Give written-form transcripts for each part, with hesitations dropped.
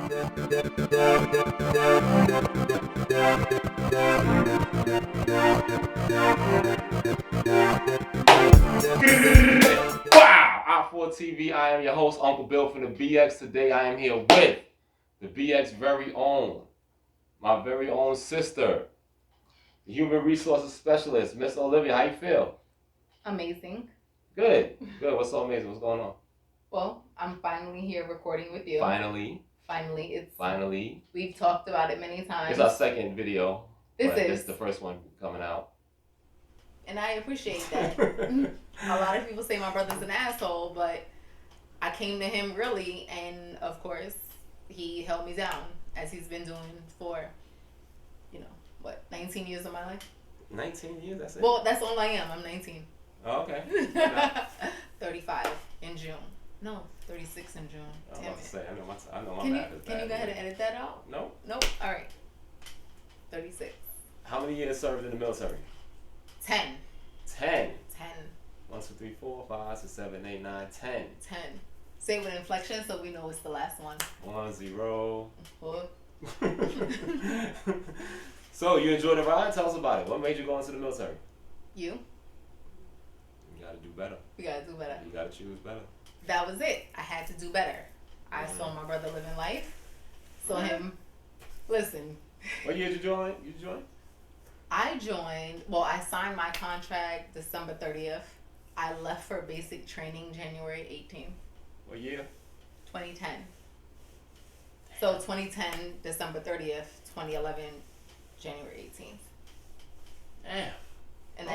Wow! Op4 TV, I am your host, Uncle Bill from the BX. Today I am here with the BX very own, my very own sister, the human resources specialist, Miss Olivia. How you feel? Amazing. Good. Good. What's so amazing? What's going on? Well, I'm finally here recording with you. Finally. Finally. We've talked about it many times. It's our second video. This is the first one coming out. And I appreciate that. A lot of people say my brother's an asshole, but I came to him really, and of course, he held me down, as he's been doing for, 19 years of my life? 19 years? That's it? Well, that's all I am. I'm 19. Oh, okay. 35 in June. No, 36 in June. I was about to say, I know my Can math is bad. you go ahead and edit that out? No. Nope. All right. 36. How many years served in the military? 10. 10. 1, 2, 3, 4, 5, 6, 7, 8, 9, 10. 10. Say it with inflection so we know it's the last one. 1, 0. 4. So, you enjoyed the ride? Tell us about it. What made you go into the military? You gotta do better. We gotta do better. You gotta choose better. That was it. I had to do better. I saw my brother living life. Saw him. Listen. What year did you join? I signed my contract December 30th. I left for basic training January 18th. What year? 2010. So 2010, December 30th, 2011, January 18th. Damn. And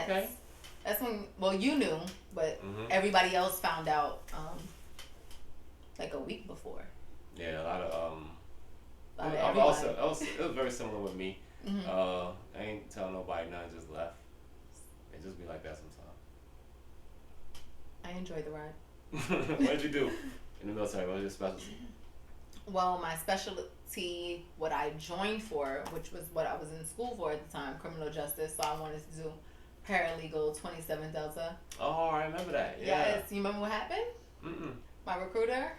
that's when, well, you knew, but everybody else found out like a week before. Yeah, a lot of it was very similar with me. I ain't tell nobody nothing, just left. It just be like that sometimes. I enjoyed the ride. What did you do in the military? What was your specialty? Well, my specialty, what I joined for, which was what I was in school for at the time, criminal justice. So I wanted to do paralegal 27 Delta. Oh, I remember that. Yeah. Yes. You remember what happened? My recruiter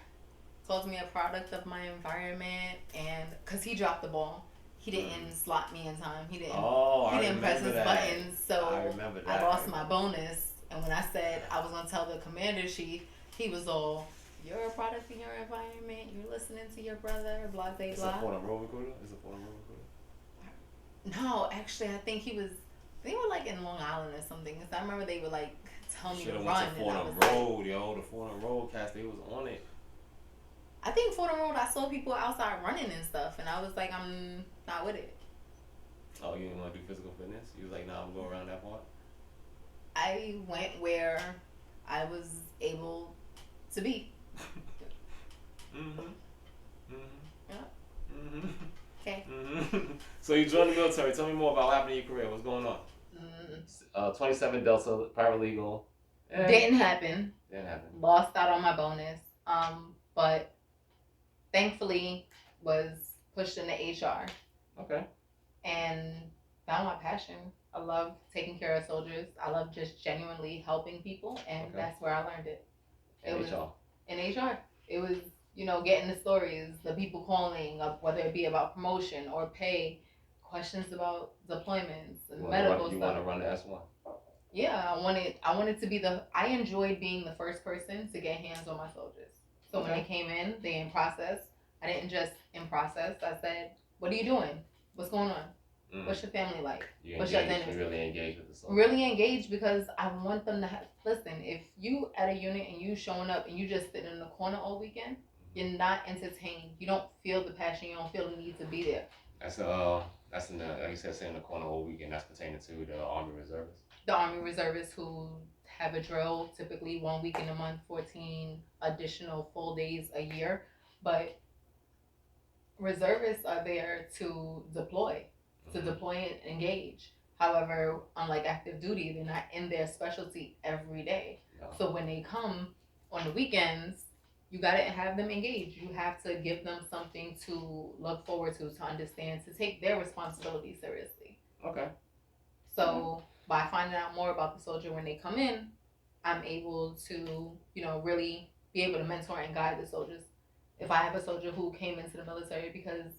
called me a product of my environment, and because he dropped the ball. He didn't slot me in time. He didn't press his buttons, so I lost my bonus. And when I said I was gonna tell the commander chief, he was all, "You're a product of your environment. You're listening to your brother. Blah blah blah." It's a Fordham Road recruiter. No, actually, I think they were like in Long Island or something. Cause I remember they would like tell me to run. To Fordham Road, yo, the Fordham Road cast, they was on it. I think Fordham Road, I saw people outside running and stuff, and I was like, I'm not with it. Oh, you didn't want to do physical fitness? You was like, nah, I'm going around that part? I went where I was able to be. Okay. So you joined the military. Tell me more about what happened in your career. What's going on? 27 Delta, paralegal. Didn't happen. Lost out on my bonus. But thankfully was pushed into HR. Okay. And found my passion. I love taking care of soldiers. I love just genuinely helping people, and that's where I learned it. It was in HR. It was, getting the stories, the people calling up, whether it be about promotion or pay, questions about deployments and medical stuff. You want to run the S1? Yeah, I wanted to be I enjoyed being the first person to get hands on my soldiers. So when they came in, they in process. I didn't just in process. I said, "What are you doing? What's going on? What's your family like? What's your identity?" You really engage with the soldiers. Really engage, because I want them to listen. If you at a unit and you showing up and you just sitting in the corner all weekend, you're not entertained. You don't feel the passion. You don't feel the need to be there. That's in the, like you said, sitting in the corner all weekend. That's pertaining to the Army Reservists. The Army Reservists who have a drill, typically 1 week in a month, 14 additional full days a year. But reservists are there to deploy and engage. However, unlike active duty, they're not in their specialty every day. No. So when they come on the weekends, you gotta have them engaged. You have to give them something to look forward to understand, to take their responsibility seriously. Okay. So by finding out more about the soldier when they come in, I'm able to, really be able to mentor and guide the soldiers if I have a soldier who came into the military because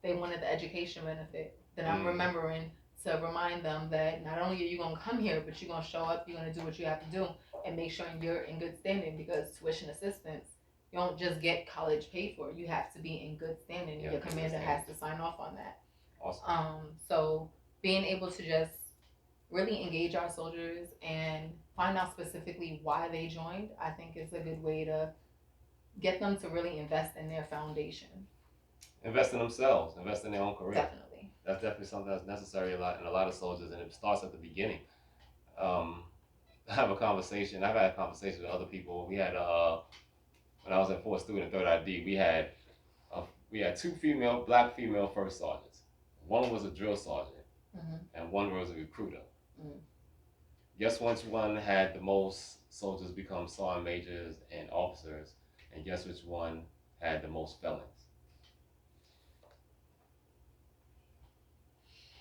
they wanted the education benefit, then I'm remembering to remind them that not only are you going to come here, but you're going to show up, you're going to do what you have to do, and make sure you're in good standing, because tuition assistance, you don't just get college paid for. You have to be in good standing. Your commander has to sign off on that. Awesome. So being able to just really engage our soldiers and find out specifically why they joined, I think is a good way to get them to really invest in their foundation. Invest in themselves, invest in their own career. Definitely. That's definitely something that's necessary in a lot of soldiers, and it starts at the beginning. I've had a conversation with other people. We had when I was in 4th Student 3rd ID, we had 2 black female first sergeants. One was a drill sergeant, and one was a recruiter. Guess which one had the most soldiers become sergeant majors and officers, and guess which one had the most felons?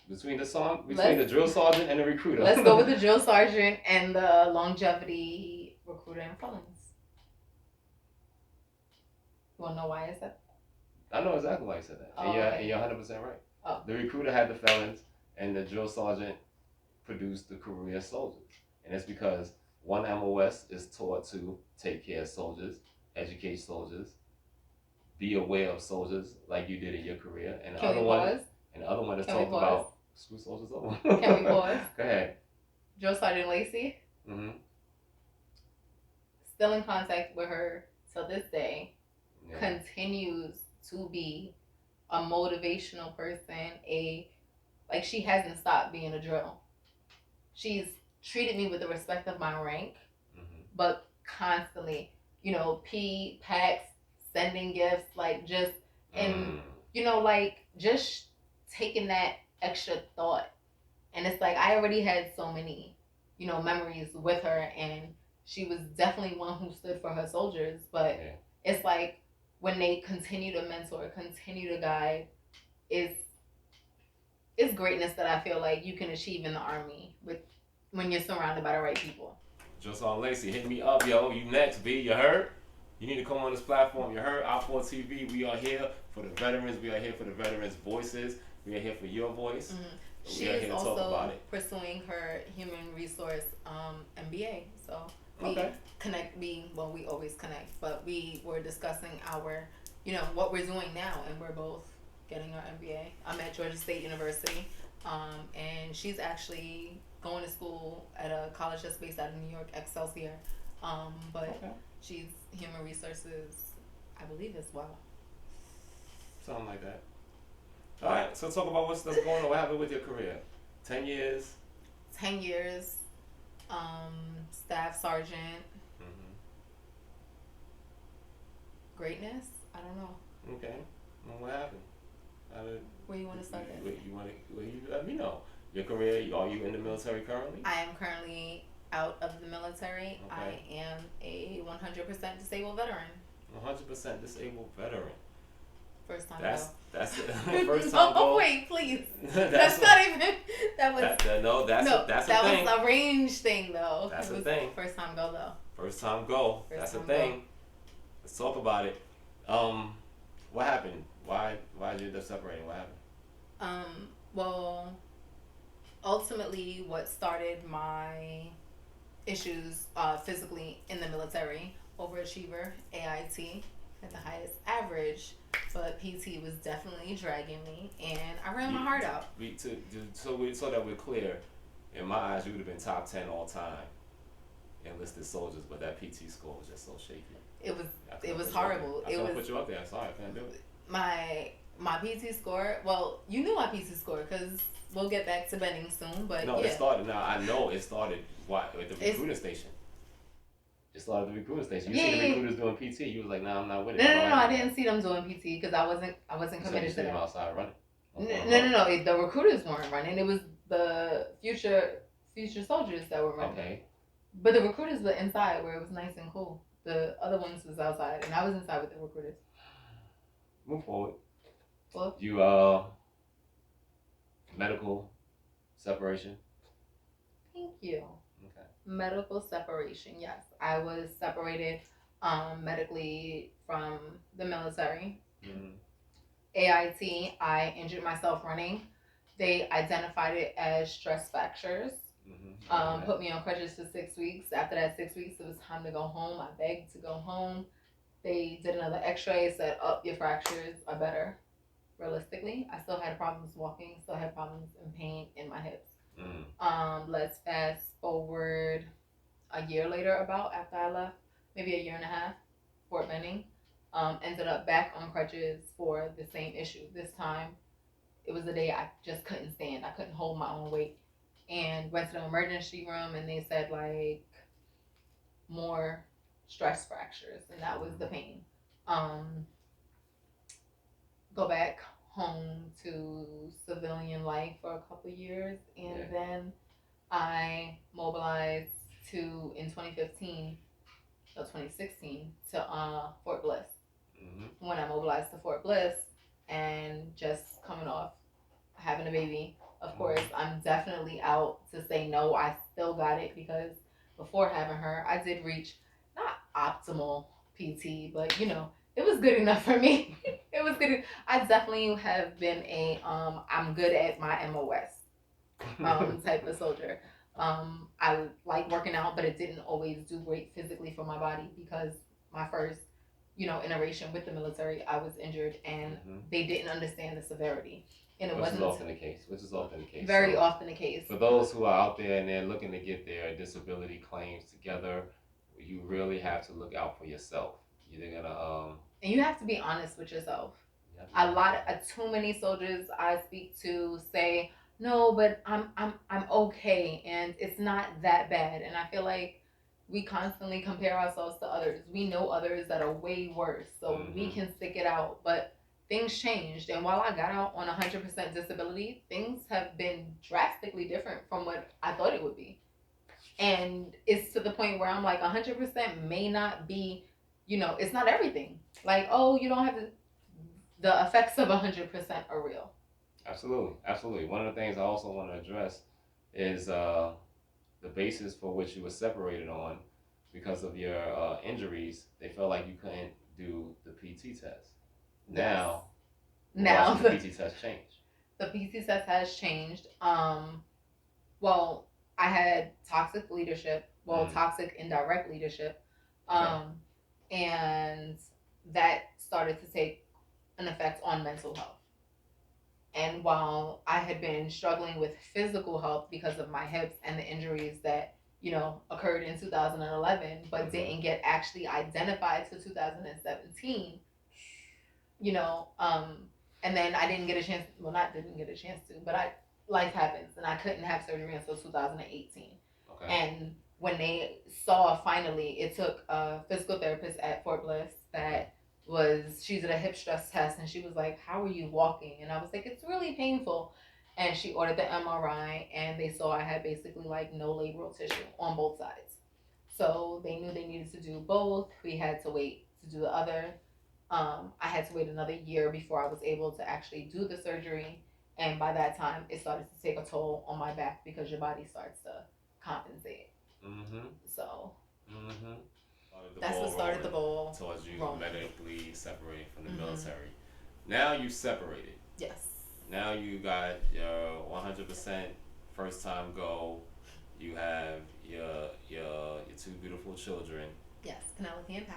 Between the drill sergeant and the recruiter. Let's go with the drill sergeant and the longevity recruiter and felons. You want to know why I said that? I know exactly why you said that. Oh, and you're 100% right. Oh. The recruiter had the felons, and the drill sergeant produced the career soldiers. And it's because one MOS is taught to take care of soldiers, educate soldiers, be aware of soldiers like you did in your career. And the other one is talked about screw soldiers over. Can we pause? Go ahead. Drill Sergeant Lacey. Still in contact with her till this day. Yeah. Continues to be a motivational person. She hasn't stopped being a drill. She's treated me with the respect of my rank, but constantly, packs, sending gifts, just taking that extra thought. And it's like, I already had so many, memories with her, and she was definitely one who stood for her soldiers. But it's like, when they continue to mentor, continue to guide, it's greatness that I feel like you can achieve in the Army when you're surrounded by the right people. Drill Sergeant Lacey, hit me up, yo. You next, B. You heard? You need to come on this platform. You heard? Op4 TV. We are here for the veterans. We are here for the veterans' voices. We are here for your voice. She is also pursuing her human resource MBA. So we connect. We always connect, but we were discussing our, what we're doing now, and we're both getting our MBA. I'm at Georgia State University, and she's actually going to school at a college that's based out of New York, Excelsior. She's human resources, I believe, as well. Something like that. All right, so talk about what's going on. What happened with your career? 10 years? 10 years, staff sergeant. Greatness? I don't know. Okay. Well, what happened? Where you want to start at? You let me know. Your career, are you in the military currently? I am currently out of the military. Okay. I am a 100% disabled veteran. 100% disabled veteran. First time That's first time go. Oh wait, please. That's not even. That was that's a that thing. was a range thing though. That's a thing. First time go though. First time go. That's a thing. Let's talk about it. What happened? Why did you end up separating? What happened? Well, ultimately, what started my issues physically in the military, overachiever, AIT, had the highest average, but PT was definitely dragging me, and I ran my heart out. So that we're clear, in my eyes, you would have been top 10 all time enlisted soldiers, but that PT score was just so shaky. It was horrible. I couldn't put you up there. I'm sorry, I couldn't do it. My PT score. Well, you knew my PT score because we'll get back to Benning soon. But no, it started. Now I know it started. At the recruiting station. It started at the recruiting station. You see the recruiters doing PT. You was like, nah, I'm not with it. No. I didn't see them doing PT because I wasn't committed to that. Outside running. No. The recruiters weren't running. It was the future soldiers that were running. Okay. But the recruiters were inside where it was nice and cool. The other ones was outside, and I was inside with the recruiters. Move forward. What? You medical separation. Thank you. Okay. Medical separation. Yes, I was separated medically from the military. Mm-hmm. AIT, I injured myself running. They identified it as stress fractures. Put me on crutches for 6 weeks. After that 6 weeks, it was time to go home. I begged to go home. They did another x-ray, said, oh, your fractures are better. Realistically, I still had problems walking, still had problems and pain in my hips. Let's fast forward a year later, about after I left, maybe a year and a half, Fort Benning. Ended up back on crutches for the same issue. This time, it was the day I just couldn't stand. I couldn't hold my own weight. And went to the emergency room, and they said, like, more stress fractures, and that was the pain. Go back home to civilian life for a couple years, and then I mobilized in 2015 or 2016 to Fort Bliss. When I mobilized to Fort Bliss, and just coming off having a baby, of course, I'm definitely out to say no. I still got it, because before having her, I did reach not optimal PT, but it was good enough for me. It was good. I definitely have been I'm good at my MOS type of soldier. I like working out, but it didn't always do great physically for my body, because my first iteration with the military, I was injured, and they didn't understand the severity. And it wasn't often the case. Which is often the case. Very often the case. For those who are out there and they're looking to get their disability claims together, you really have to look out for yourself. You're gonna and you have to be honest with yourself. Too many soldiers I speak to say, no, but I'm okay, and it's not that bad. And I feel like we constantly compare ourselves to others. We know others that are way worse, so we can stick it out. But things changed, and while I got out on 100% disability, things have been drastically different from what I thought it would be. And it's to the point where I'm like, 100% may not be, it's not everything. Like, oh, you don't have the effects of 100% are real. Absolutely. One of the things I also want to address is the basis for which you were separated on because of your injuries. They felt like you couldn't do the PT test. Now the PT test changed. The PT test has changed. Well, I had toxic leadership. Toxic indirect leadership. And that started to take an effect on mental health. And while I had been struggling with physical health because of my hips and the injuries that occurred in 2011, but didn't get actually identified till 2017, and then I didn't get a chance. Well, not didn't get a chance to, but life happens, and I couldn't have surgery until 2018. Okay. And when they saw, finally, it took a physical therapist at Fort Bliss that she did a hip stress test, and she was like, how are you walking? And I was like, it's really painful. And she ordered the MRI, and they saw I had basically like no labral tissue on both sides. So they knew they needed to do both. We had to wait to do the other. I had to wait another year before I was able to actually do the surgery. And by that time, it started to take a toll on my back, because your body starts to compensate. So that's what started the ball. Towards you medically separated from the military. Now you separated. Yes. Now you got your 100% first time go. You have your two beautiful children. Yes, Penelope and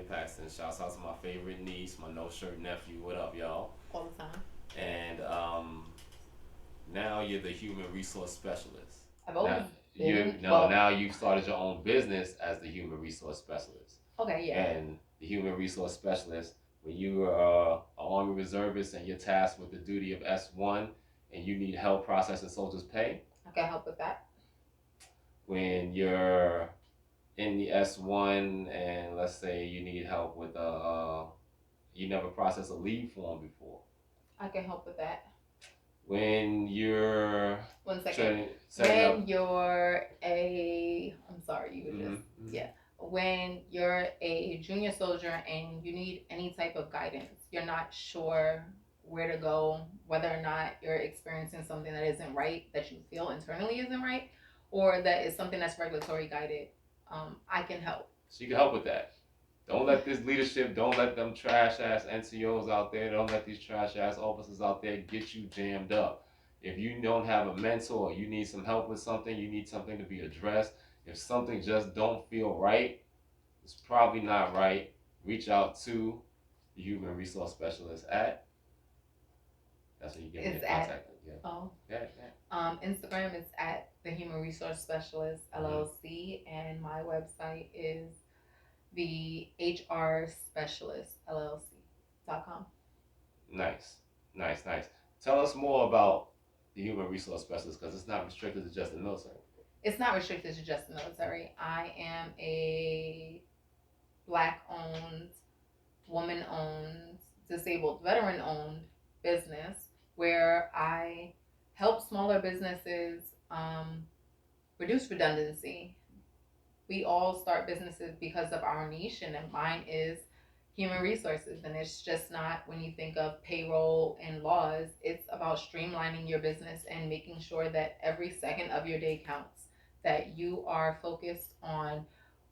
Paxton. Shouts out to my favorite niece, my no shirt nephew. What up, y'all? All the time. And now you're the human resource specialist. I've always now you've started your own business as the human resource specialist. Okay, yeah. And the human resource specialist, when you are an Army reservist and you're tasked with the duty of S1 and you need help processing soldiers' pay. I can help with that. When you're in the S1 and let's say you need help with you never processed a leave form before. I can help with that. When you're... One second. When you're when you're a junior soldier and you need any type of guidance, you're not sure where to go, whether or not you're experiencing something that isn't right, that you feel internally isn't right, or that is something that's regulatory guided, I can help. So you can help with that. Don't let this leadership, don't let them trash ass NCOs out there, don't let these trash ass officers out there get you jammed up. If you don't have a mentor, you need some help with something, you need something to be addressed. If something just don't feel right, it's probably not right. Reach out to the human resource specialist at. That's what you give me the contact. Yeah. Oh. Yeah. Instagram is at the Human Resource Specialist LLC, and my website is the HR Specialist LLC.com. Nice. Tell us more about the Human Resource Specialist, because it's not restricted to just the military. It's not restricted to just the military. I am a Black-owned, woman-owned, disabled, veteran-owned business where I help smaller businesses reduce redundancy. We all start businesses because of our niche, and mine is human resources. And it's just not, when you think of payroll and laws, it's about streamlining your business and making sure that every second of your day counts, that you are focused on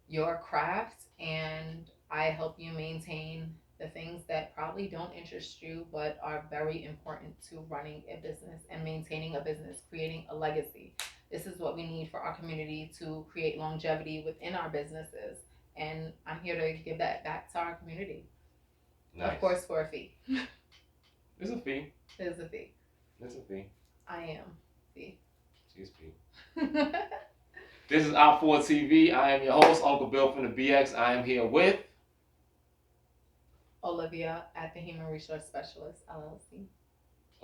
your craft, and I help you maintain the things that probably don't interest you but are very important to running a business and maintaining a business, creating a legacy. This is what we need for our community to create longevity within our businesses, and I'm here to give that back to our community. Nice. Of course, for a fee. There's a fee. There's a fee. There's a fee. I am fee. She's fee. This is Op4 TV. I am your host, Uncle Bill from the BX. I am here with Olivia at the Human Resource Specialist LLC.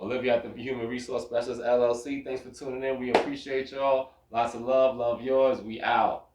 Olivia at the Human Resource Specialist LLC. Thanks for tuning in. We appreciate y'all. Lots of love. Love yours. We out.